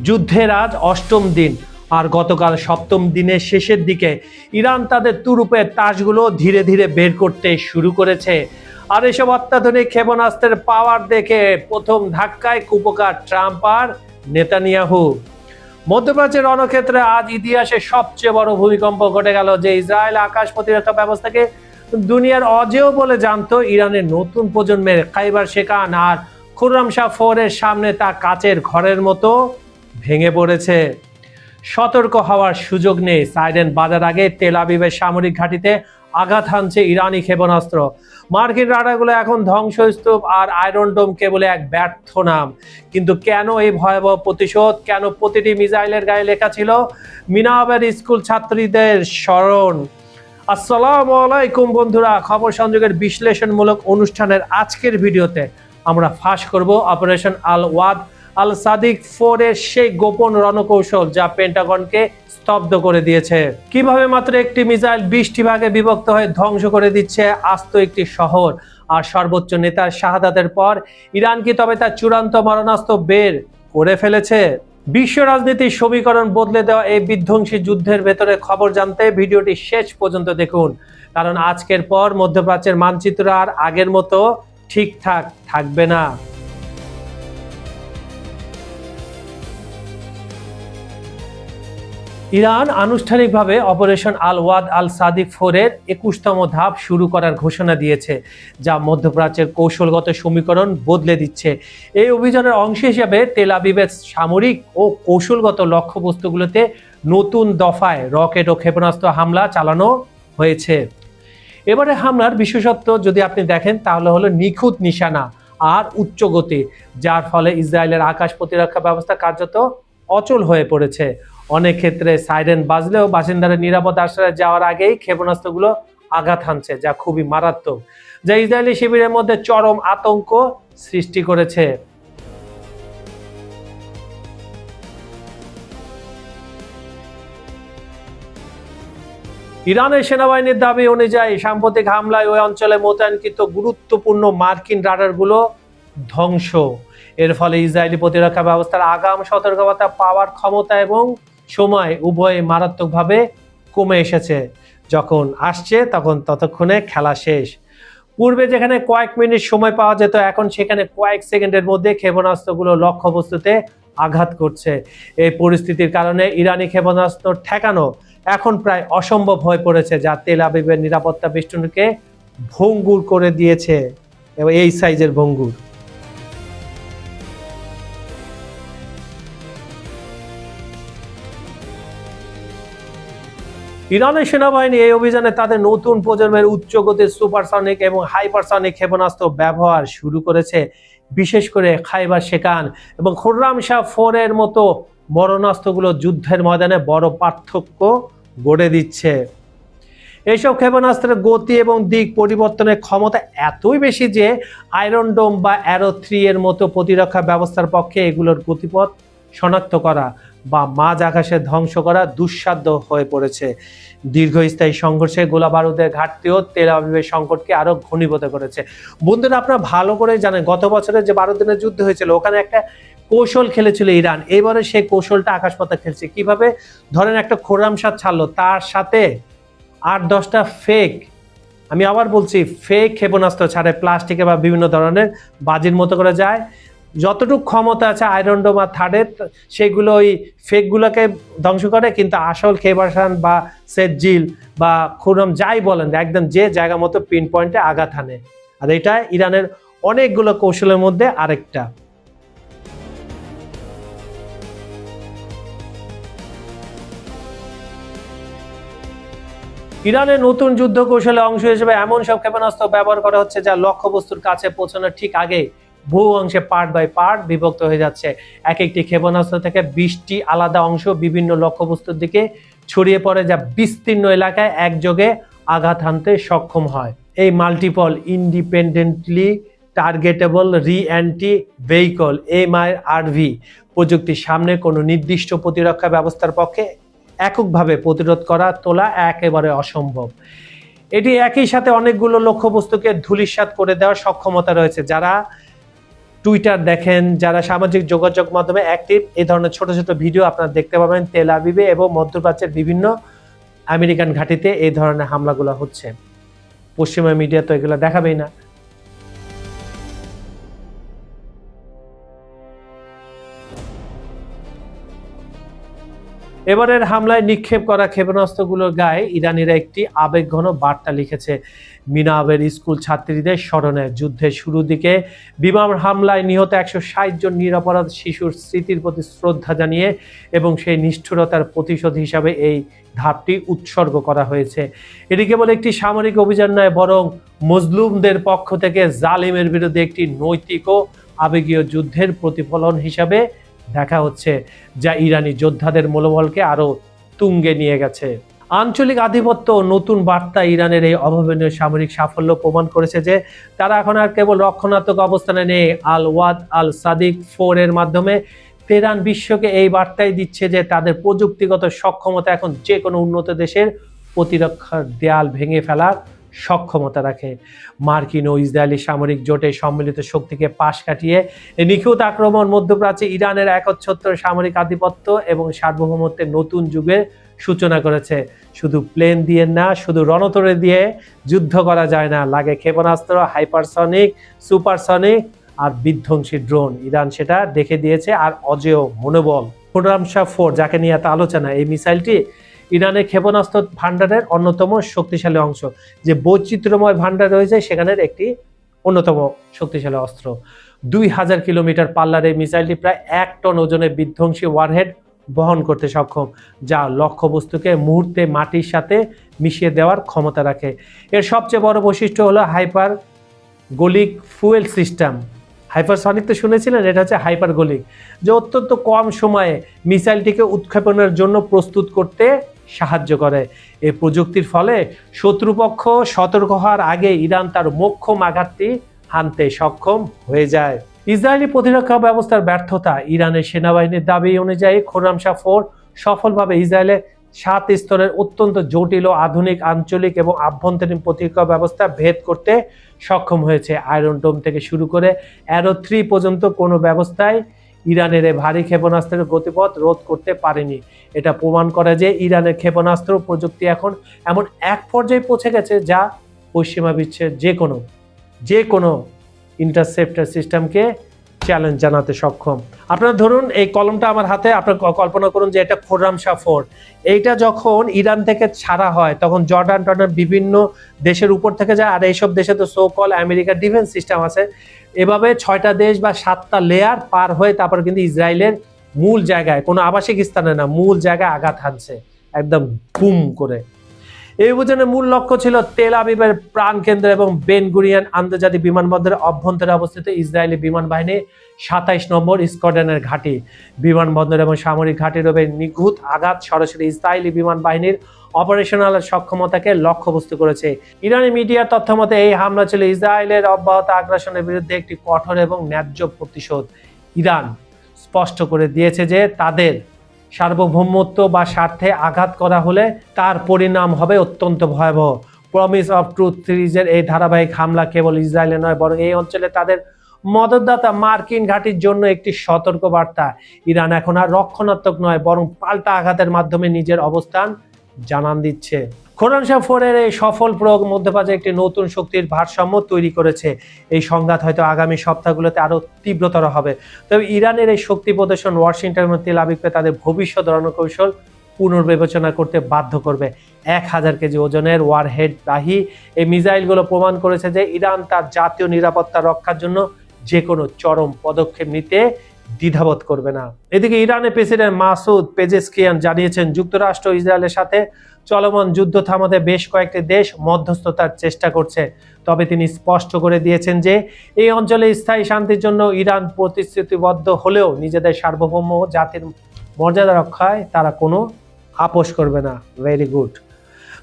যুদ্ধের আজ অষ্টম দিন, আর গতকাল সপ্তম দিনের শেষের দিকে ইরান তাদের তুরুপের তাসগুলো ধীরে ধীরে বের করতে শুরু করেছে। আর এসব অত্যাধুনিক ক্ষেপণাস্ত্রের পাওয়ার দেখে প্রথম ধাক্কায় কুপোকার ট্রাম্প আর নেতানিয়াহু। মধ্যপ্রাচ্যের রণক্ষেত্রে আজ ইতিহাসে সবচেয়ে বড় ভূমিকম্প ঘটে গেল, যে ইসরায়েল আকাশ প্রতিরক্ষা ব্যবস্থাকে দুনিয়ার অজেয় বলে জানতো। ইরানের নতুন প্রজন্মের খাইবার শেখান আর খুররামশাহ 4 এর সামনে তা কাচের ঘরের মতো ভেঙে পড়েছে। সতর্ক হওয়ার সুযোগ নেই। সাইরেন বাজার আগে তেল আবিবের সামরিক ঘাঁটিতে আঘাত হানছে ইরানি ক্ষেপণাস্ত্র। মার্কিন রাডারগুলো এখন ধ্বংসস্তূপ আর আয়রন ডোম কেবল এক ব্যর্থ নাম। কিন্তু কেন এই ভয়াবহ প্রতিশোধ? কেন প্রতিটি মিসাইলের গায়ে লেখা ছিল মিনাবের স্কুল ছাত্রীদের স্মরণ? আসসালামু আলাইকুম বন্ধুরা, খবর সংযোগের বিশ্লেষণমূলক অনুষ্ঠানের আজকের ভিডিওতে আমরা ফাঁস করব অপারেশন আল ওয়াদ আল সাদিক 4 এর সেই গোপন রণকৌশল যা পেন্টাগনকে স্তব্ধ করে দিয়েছে। কিভাবে মাত্র একটি মিসাইল 20টি ভাগে বিভক্ত হয়ে ধ্বংস করে দিচ্ছে আস্ত একটি শহর। আর সর্বোচ্চ নেতার শাহাদাতের পর ইরান কি তবে তার চূড়ান্ত মারণাস্ত্র বের করে ফেলেছে? বিশ্ব রাজনীতির সমীকরণ বদলে দেওয়া এই বিধ্বংসী যুদ্ধের ভেতরে খবর জানতে ভিডিওটি শেষ পর্যন্ত দেখুন, কারণ আজকের পর মধ্যপ্রাচ্যের মানচিত্র আর আগের মতো ঠিকঠাক থাকবে না। ইরান আনুষ্ঠানিকভাবে অপারেশন আল ওয়াদ আল সাদিক 4 এর 21তম ধাপ শুরু করার ঘোষণা দিয়েছে, যা মধ্যপ্রাচ্যের কৌশলগত সমীকরণ বদলে দিচ্ছে। এই অভিযানের অংশ হিসেবে তেল আবিবের সামরিক ও কৌশলগত লক্ষ্যবস্তুগুলোতে নতুন দফায় রকেট ও ক্ষেপণাস্ত্র হামলা চালানো হয়েছে। এবারে হামলার বিশেষত্ব যদি আপনি দেখেন তাহলে হলো নিখুঁত নিশানা আর উচ্চ গতি, যার ফলে ইসরায়েলের আকাশ প্রতিরক্ষা ব্যবস্থা কার্যত অচল হয়ে পড়েছে। অনেক ক্ষেত্রে সাইরেন বাজলেও বাসিন্দারা নিরাপদ আশ্রয়ে যাওয়ার আগেই ক্ষেপণাস্ত্রগুলো আঘাত হানছে, যা খুবই মারাত্মক, যা ইসরায়েলি শিবিরের মধ্যে চরম আতঙ্ক সৃষ্টি করেছে। ইরানের সেনাবাহিনীর দাবি অনুযায়ী সাম্প্রতিক হামলায় ওই অঞ্চলে মোতায়েনকৃত গুরুত্বপূর্ণ মার্কিন রাডারগুলো ধ্বংস। এর ফলে ইসরায়েলি প্রতিরক্ষা ব্যবস্থার আগাম সতর্কবার্তা পাওয়ার ক্ষমতা এবং সময় উভয় মারাত্মকভাবে কমে এসেছে। যখন আসছে তখন ততক্ষণে খেলা শেষ। পূর্বে যেখানে কয়েক মিনিট সময় পাওয়া যেত, এখন সেখানে কয়েক সেকেন্ডের মধ্যে ক্ষেপণাস্ত্রগুলো লক্ষ্যবস্তুতে আঘাত করছে। এই পরিস্থিতির কারণে ইরানি ক্ষেপণাস্ত্র ঠেকানো এখন প্রায় অসম্ভব হয়ে পড়েছে, যা তেল আবিবের নিরাপত্তা বেষ্টনীকে ভঙ্গুর করে দিয়েছে, এবং এই সাইজের ভঙ্গুর। ইরানের সেনাবাহিনী এই অভিযানে তাদের নতুন প্রজন্মের উচ্চগতির সুপারসনিক এবং হাইপারসনিক ক্ষেপণাস্ত্র ব্যবহার শুরু করেছে। বিশেষ করে খাইবার শেখান এবং খুররামশাহ 4 এর মতো মরণাস্ত্রগুলো যুদ্ধের ময়দানে বড় পার্থক্য গড়ে দিচ্ছে। এইসব ক্ষেপণাস্ত্রের গতি এবং দিক পরিবর্তনের ক্ষমতা এতই বেশি যে আয়রন ডোম বা অ্যারো 3 এর মতো প্রতিরক্ষা ব্যবস্থার পক্ষে এগুলোর গতিপথ শনাক্ত করা বা মাঝ আকাশে ধ্বংস করা দুঃসাধ্য হয়ে পড়েছে। দীর্ঘস্থায়ী সংঘর্ষে গোলা বারুদের ঘাটতিও তেল আবিবের সংকটকে আরো ঘনীভূত করেছে। বন্ধুরা, আপনারা ভালো করে জানেন গত বছরের যে 12 দিনের যুদ্ধ হয়েছিল, ওখানে একটা কৌশল খেলেছিল ইরান। এবারে সেই কৌশলটা আকাশপথে খেলছে। কিভাবে? ধরেন একটা খোরামশাহ ছাড়লো, তার সাথে 8-10টা ফেক, আমি আবার বলছি ফেক ক্ষেপণাস্ত্র ছাড়ে, প্লাস্টিকে বা বিভিন্ন ধরনের বাজির মতো করে যায়। যতটুকু ক্ষমতা আছে আয়রন ডোম আর থার্ডের, সেগুলো ওই ফেকগুলোকে ধ্বংস করে, কিন্তু আসল খেবাসান বা সেজিল বা খুরম যাই বলেন, একদম যে জায়গা মতো পিন পয়েন্টে আঘাত হানে। আর এটা ইরানের অনেকগুলো কৌশলের মধ্যে আরেকটা। ইরানের নতুন যুদ্ধ কৌশলে অংশ হিসেবে এমন সব ক্ষেপণাস্ত্র ব্যবহার করা হচ্ছে যা লক্ষ্যবস্তুর কাছে পৌঁছানোর ঠিক আগে বহু অংশে পার্ট বাই পার্ট বিভক্ত হয়ে যাচ্ছে। এক একটি ক্ষেপণাস্ত্র থেকে 20টি আলাদা অংশ বিভিন্ন লক্ষ্যবস্তুর দিকে ছড়িয়ে পড়ে, যা বিস্তীর্ণ এলাকায় একযোগে আঘাত হানতে সক্ষম হয়। এই মাল্টিপল ইন্ডিপেন্ডেন্টলি টার্গেটেবল রি অ্যান্টি ভেহিকল MIRV প্রযুক্তির সামনে কোনো নির্দিষ্ট প্রতিরক্ষা ব্যবস্থার পক্ষে এককভাবে প্রতিরোধ করা তোলা একেবারে অসম্ভব। এটি একই সাথে অনেকগুলো লক্ষ্যবস্তুকে ধূলিসাৎ করে দেওয়ার সক্ষমতা রয়েছে, যারা টুইটার দেখেন, যারা সামাজিক যোগাযোগ মাধ্যমে অ্যাক্টিভ, এই ধরনের ছোট ছোট ভিডিও আপনারা দেখতে পাবেন তেল আবিবে এবং মধ্যপ্রাচ্যের বিভিন্ন আমেরিকান ঘাঁটিতে এই ধরনের হামলাগুলো হচ্ছে। পশ্চিমা মিডিয়া তো এগুলো দেখাবেই না। এবারের হামলায় নিক্ষেপ করা ক্ষেপণাস্ত্রগুলোর গায়ে ইরানিরা একটি আবেগঘন বার্তা লিখেছে। মিনাবের স্কুল ছাত্রীদের স্মরণে যুদ্ধের শুরুর দিকে বিমান হামলায় নিহত 160 জন নিরপরাধ শিশুর স্মৃতির প্রতি শ্রদ্ধা জানিয়ে এবং সেই নিষ্ঠুরতার প্রতিশোধ হিসাবে এই ধাপটি উৎসর্গ করা হয়েছে। এটি কেবল একটি সামরিক অভিযান নয়, বরং মজলুমদের পক্ষ থেকে জালিমের বিরুদ্ধে একটি নৈতিক ও আবেগীয় যুদ্ধের প্রতিফলন হিসাবে দেখা হচ্ছে, যা ইরানি যোদ্ধাদের মনোবলকে আরো তুঙ্গে নিয়ে গেছে। আঞ্চলিক আধিপত্য ও নতুন বার্তা ইরানের এই অভাবনীয় সামরিক সাফল্য প্রমাণ করেছে যে তারা এখন আর কেবল রক্ষণাত্মক অবস্থানে নেই। আল ওয়াদ আল সাদিক 4 এর মাধ্যমে তেহরান বিশ্বকে এই বার্তাই দিচ্ছে যে তাদের প্রযুক্তিগত সক্ষমতা এখন যে কোনো উন্নত দেশের প্রতিরক্ষার দেয়াল ভেঙে ফেলার সক্ষমতা রাখে। মার্কিন ও ইসরায়েলি সামরিক জোটের সম্মিলিত শক্তিকে পাশ কাটিয়ে নিখুঁত আক্রমণ মধ্যপ্রাচ্যে ইরানের একচ্ছত্র সামরিক আধিপত্য এবং সার্বভৌমত্বের নতুন যুগের সূচনা করেছে। শুধু প্লেন দিয়ে না, শুধু রণতরে দিয়ে যুদ্ধ করা যায় না, লাগে ক্ষেপণাস্ত্র, হাইপারসনিক, সুপারসনিক আর বিধ্বংসী ড্রোন। ইরান সেটা দেখে দিয়েছে। আর অজেয় মনোবল খোরামশাহ 4, যাকে নিয়ে এত আলোচনা, এই মিসাইলটি ইরানের ক্ষেপণাস্ত্র ভান্ডারের অন্যতম শক্তিশালী অংশ। যে বৈচিত্র্যময় ভান্ডার রয়েছে সেখানের একটি অন্যতম শক্তিশালী অস্ত্র। 2000 কিলোমিটার পাল্লার এই মিসাইলটি প্রায় 1 টন ওজনের বিধ্বংসী ওয়ারহেড বহন করতে সক্ষম, যা লক্ষ্যবস্তুকে মুহূর্তে মাটির সাথে মিশিয়ে দেওয়ার ক্ষমতা রাখে। এর সবচেয়ে বড় বৈশিষ্ট্য হলো হাইপার গলিক ফুয়েল সিস্টেম। হাইপারসনিক তো শুনেছিলেন, এটা হচ্ছে হাইপার গলিক, যে অত্যন্ত কম সময়ে মিসাইলটিকে উৎক্ষেপণের জন্য প্রস্তুত করতে সাহায্য করে। এই প্রযুক্তির ফলে শত্রুপক্ষ সতর্ক হওয়ার আগে ইরান তার মোক্ষম আঘাতটি হানতে সক্ষম হয়ে যায়। ইসরায়েলি প্রতিরক্ষা ব্যবস্থার ব্যর্থতা। ইরানের সেনাবাহিনীর দাবি অনুযায়ী খোরামশাহ 4 সফলভাবে ইসরায়েলের 7 স্তরের অত্যন্ত জটিল ও আধুনিক আঞ্চলিক এবং আভ্যন্তরীণ প্রতিরক্ষা ব্যবস্থা ভেদ করতে সক্ষম হয়েছে। আয়রন ডোম থেকে শুরু করে অ্যারো 3 পর্যন্ত কোনো ব্যবস্থায় ইরানের এই ভারী ক্ষেপণাস্ত্রের গতিপথ রোধ করতে পারেনি। এটা প্রমাণ করে যে ইরানের ক্ষেপণাস্ত্র প্রযুক্তি এখন এমন এক পর্যায়ে পৌঁছে গেছে যা পশ্চিমা বিশ্বের যে কোনো ইন্টারসেপ্টর সিস্টেমকে চ্যালেঞ্জ জানাতে সক্ষম। আপনারা ধরুন এই কলমটা আমার হাতে, আপনার কল্পনা করুন যে এটা খোরামশাহ 4। এইটা যখন ইরান থেকে ছাড়া হয় তখন জর্ডান বিভিন্ন দেশের উপর থেকে যায়। আর এইসব দেশে তো সোকল আমেরিকার ডিফেন্স সিস্টেম আছে। এভাবে 6টা দেশ বা 7টা লেয়ার পার হয়ে তারপর কিন্তু ইসরায়েলের মূল জায়গায়, কোনো আবাসিক স্থানে না, মূল জায়গায় আঘাত হানছে একদম বুম করে। এই অভিযানের মূল লক্ষ্য ছিল তেল আবিবের প্রাণকেন্দ্র এবং বেন গুরিয়ন আন্তর্জাতিক বিমানবন্দরের অভ্যন্তরে অবস্থিত ইসরায়েলি বিমান বাহিনী 27 নম্বর স্কোয়াড্রনের ঘাঁটি। বিমানবন্দর এবং সামরিক ঘাঁটির উপর নিখুঁত আঘাত সরাসরি ইসরায়েলি বিমান বাহিনীর অপারেশনাল সক্ষমতাকে লক্ষ্যবস্তু করেছে। ইরানি মিডিয়ার তথ্য মতে এই হামলা ছিল ইসরায়েলের অব্যাহত আগ্রাসনের বিরুদ্ধে একটি কঠোর এবং ন্যায্য প্রতিশোধ। ইরান স্পষ্ট করে দিয়েছে যে তাদের সার্বভৌমত্ব বা স্বার্থে আঘাত করা হলে তার পরিণাম হবে অত্যন্ত ভয়াবহ। প্রমিস অফ ট্রুথ সিরিজের এই ধারাবাহিক হামলা কেবল ইসরায়েলে নয়, বরং এই অঞ্চলে তাদের মদতদাতা মার্কিন ঘাঁটির জন্য একটি সতর্ক বার্তা। ইরান এখন আর রক্ষণাত্মক নয়, বরং পাল্টা আঘাতের মাধ্যমে নিজের অবস্থান জানান দিচ্ছে। খোরামশাহ 4 এর এই সফল প্রয়োগ মধ্যপ্রাচ্যে একটি নতুন শক্তির ভারসাম্য তৈরি করেছে। এই সংঘাত হয়তো আগামী সপ্তাহগুলোতে আরো তীব্রতর হবে। তবে ইরানের এই শক্তি প্রদর্শন ওয়াশিংটন এবং তেল আবিবকে তাদের ভবিষ্যৎ রণকৌশল পুনর্বিবেচনা করতে বাধ্য করবে। 1000 কেজি ওজনের ওয়ারহেডবাহী এই মিসাইলগুলো প্রমাণ করেছে যে ইরান তার জাতীয় নিরাপত্তা রক্ষার জন্য যে কোনো চরম পদক্ষেপ নিতে দ্বিধাবোধ করবে না। এদিকে ইরানের প্রেসিডেন্ট মাসুদ পেজেশকিয়ান জানিয়েছেন, যুক্তরাষ্ট্র ইসরায়েলের সাথে চলমান যুদ্ধ থামাতে বেশ কয়েকটি দেশ মধ্যস্থতার চেষ্টা করছে। তবে তিনি স্পষ্ট করে দিয়েছেন যে এই অঞ্চলে স্থায়ী শান্তির জন্য ইরান প্রতিশ্রুতিবদ্ধ হলেও নিজেদের সার্বভৌম জাতির মর্যাদা রক্ষায় তারা কোনো আপোষ করবে না। Very good.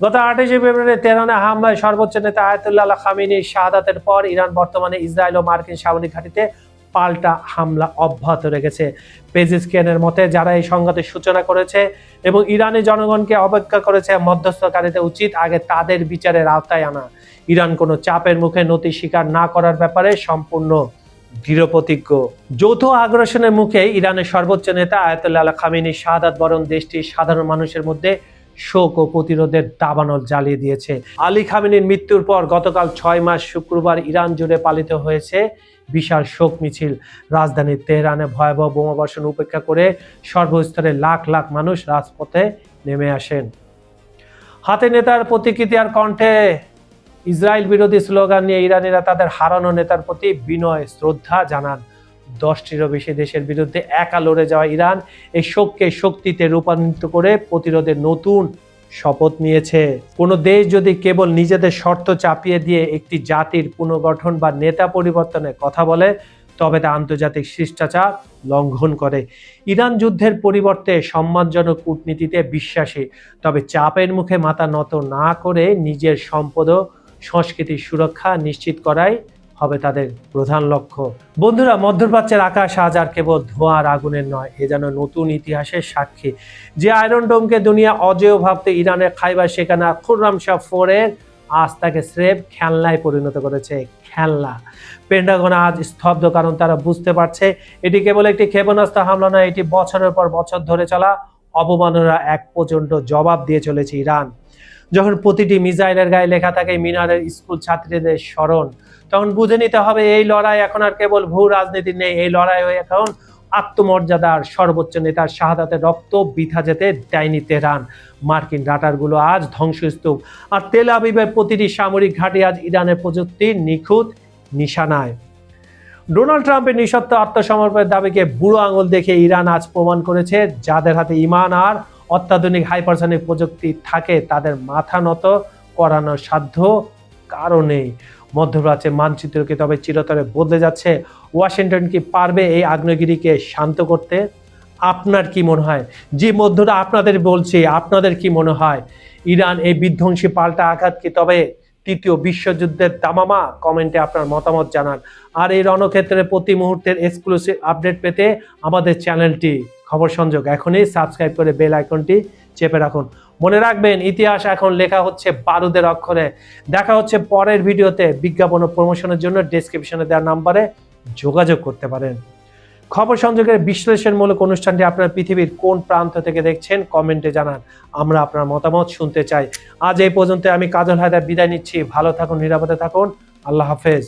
গত 28 ফেব্রুয়ারি তেহরানে হামলায় সর্বোচ্চ নেতা আয়াতুল্লাহ খামেনির শাহাদাতের পর ইরান বর্তমানে ইসরায়েল ও মার্কিন সামরিক ঘাঁটিতে পাল্টা হামলা অব্যাহত রেখেছে। পেজেশকিয়ানের মতে যারা এই সংঘাতের সূচনা করেছে এবং ইরানি জনগণকে অবজ্ঞা করেছে, মধ্যস্থকারীদের উচিত আগে তাদের বিচারের আওতায় আনা। ইরান কোনো চাপের মুখে নতি স্বীকার না করার ব্যাপারে সম্পূর্ণ দৃঢ়প্রতিজ্ঞ। যৌথ আগ্রাসনের মুখে ইরানের সর্বোচ্চ নেতা আয়াতুল্লাহ আলী খামেনির শাহাদাত বরণ দেশটির সাধারণ মানুষের মধ্যে শোক ও প্রতিরোধের দাবানল জ্বালিয়ে দিয়েছে। আলী খামেনির মৃত্যুর পর গতকাল 6 মাস শুক্রবার ইরান জুড়ে পালিত হয়েছে বিশাল শোক মিছিল। রাজধানী তেহরানে ভয়াবহ বোমাবর্ষণ উপেক্ষা করে সর্বস্তরে লাখ লাখ মানুষ রাজপথে নেমে আসেন। হাতে নেতার প্রতিকৃতি আর কণ্ঠে ইসরায়েল বিরোধী স্লোগান নিয়ে ইরানিরা তাদের হারানো নেতার প্রতি বিনয় শ্রদ্ধা জানান। 10টিরও বেশি দেশের বিরুদ্ধে একা লড়ে যাওয়া ইরান এই শোককে শক্তিতে রূপান্তরিত করে প্রতিরোধের নতুন শপথ নিয়েছে। কোনো দেশ যদি কেবল নিজেদের শর্ত চাপিয়ে দিয়ে একটি জাতির পুনর্গঠন বা নেতা পরিবর্তনের কথা বলে, তবে তা আন্তর্জাতিক শিষ্টাচার লঙ্ঘন করে। ইরান যুদ্ধের পরিবর্তে সম্মানজনক কূটনীতিতে বিশ্বাসী, তবে চাপের মুখে মাথা নত না করে নিজের সম্পদ ও সংস্কৃতির সুরক্ষা নিশ্চিত করাই হবে তাদের প্রধান লক্ষ্য। বন্ধুরা, মধ্যপ্রাচ্যের আকাশ আজ আর কেবল ধোঁয়ার আগুনের নয়, এ যেন নতুন ইতিহাসের সাক্ষী। যে আয়রন ডোমকে দুনিয়া অজেয় ভাবতে ইরানের খাইবার শেখানা খুররামশাহ 4 আজ তাকে স্রেফ খেলনায় পরিণত করেছে। খেলনা। পেন্টাগন আজ স্তব্ধ, কারণ তারা বুঝতে পারছে এটি কেবল একটি ক্ষেপণাস্ত্র হামলা নয়, এটি বছরের পর বছর ধরে চলা অবমাননার এক প্রচণ্ড জবাব দিয়ে চলেছে ইরান। যখন প্রতিটি মিসাইলের গায়ে লেখা থাকে মিনারের স্কুল ছাত্রীদের স্মরণ, তখন বুঝে নিতে হবে এই লড়াই এখন আর কেবল ভূ রাজনীতি নেই, এই লড়াই হয়ে এখন আত্মমর্যাদার। সর্বোচ্চ নেতার শাহাদাতের রক্ত বৃথা যেতে দেয়নি তেহরান। মার্কিন রাডারগুলো আজ ধ্বংসস্তূপ, আর তেল আবিবের প্রতিটি সামরিক ঘাঁটি আজ ইরানের প্রযুক্তির নিখুঁত নিশানায়। ডোনাল্ড ট্রাম্পের নিঃশর্ত আত্মসমর্পণের দাবিকে বুড়ো আঙুল দেখে ইরান আজ প্রমাণ করেছে, যাদের হাতে ইমান আর অত্যাধুনিক হাইপারসনিক প্রযুক্তি থাকে তাদের মাথা নত করানোর সাধ্য কারো নেই। মধ্যপ্রাচ্যের মানচিত্রকে তবে চিরতরে বদলে যাচ্ছে। ওয়াশিংটন কি পারবে এই আগ্নেয়গিরিকে শান্ত করতে? আপনার কি মনে হয়? যে মধ্যরা আপনাদের বলছি, আপনাদের কি মনে হয় ইরান এই বিধ্বংসী পাল্টা আঘাত কি তবে তৃতীয় বিশ্বযুদ্ধের দামামা? কমেন্টে আপনার মতামত জানান। আর এই রণক্ষেত্রের প্রতি মুহূর্তের এক্সক্লুসিভ আপডেট পেতে আমাদের চ্যানেলটি খবর সংযোগ এখনই সাবস্ক্রাইব করে বেল আইকনটি চেপে রাখুন। মনে রাখবেন, ইতিহাস এখন লেখা হচ্ছে বারুদের অক্ষরে। দেখা হচ্ছে পরের ভিডিওতে। বিজ্ঞাপন ও প্রমোশনের জন্য ডেসক্রিপশনে দেওয়া নাম্বারে যোগাযোগ করতে পারেন। খবর সংযোগের বিশ্লেষণমূলক অনুষ্ঠানটি আপনার পৃথিবীর কোন প্রান্ত থেকে দেখছেন কমেন্টে জানান। আমরা আপনার মতামত শুনতে চাই। আজ এই পর্যন্ত। আমি কাজল হায়দার বিদায় নিচ্ছি। ভালো থাকুন, নিরাপদে থাকুন। আল্লাহ হাফেজ।